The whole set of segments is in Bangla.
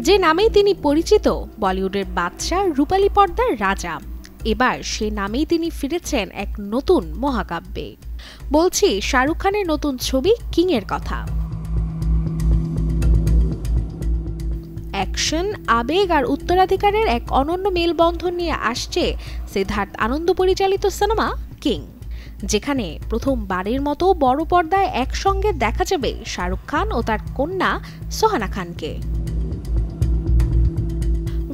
যে নামেই তিনি পরিচিত, বলিউডের বাদশা, রূপালী পর্দার রাজা, এবার সে নামেই তিনি ফিরেছেন এক নতুন মহাকাব্যে। বলছি শাহরুখ খানের নতুন ছবি কিং এর কথা। অ্যাকশন, আবেগ আর উত্তরাধিকারের এক অনন্য মেলবন্ধন নিয়ে আসছে সিদ্ধার্থ আনন্দ পরিচালিত সিনেমা কিং, যেখানে প্রথমবারের মতো বড় পর্দায় একসঙ্গে দেখা যাবে শাহরুখ খান ও তার কন্যা সোহানা খানকে।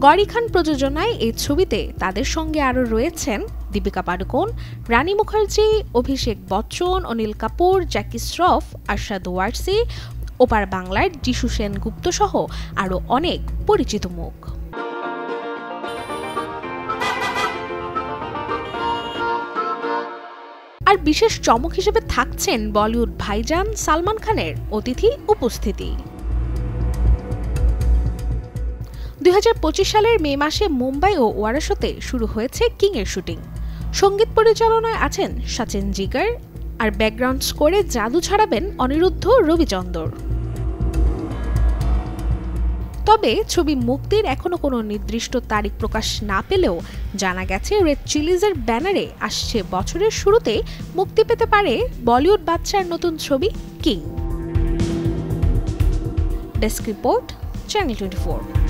গৌরী খান প্রযোজনায় এই ছবিতে তাদের সঙ্গে আরও রয়েছেন দীপিকা পাডুকোন, রানী মুখার্জি, অভিষেক বচ্চন, অনিল কাপুর, জ্যাকি শ্রফ, আরশাদ ওয়ারসি, ওপার বাংলার যিশু সেনগুপ্ত সহ আরও অনেক পরিচিত মুখ। আর বিশেষ চমক হিসেবে থাকছেন বলিউড ভাইজান সালমান খানের অতিথি উপস্থিতি। 2025 সালের মে মাসে মুম্বাই ও ওয়ারাশতে শুরু হয়েছে কিং এর শুটিং। সঙ্গীত পরিচালনায় আছেন সচিন জিগার, আর ব্যাকগ্রাউন্ড স্কোরে জাদু ছড়াবেন অনিরুদ্ধ রবিচন্দর। তবে ছবি মুক্তির এখনো কোনো নির্দিষ্ট তারিখ প্রকাশ না পেলেও জানা গেছে রেড চিলিজের ব্যানারে আসছে বছরের শুরুতে মুক্তি পেতে পারে বলিউড বাদশার নতুন ছবি কিং। Desk report, channel 24।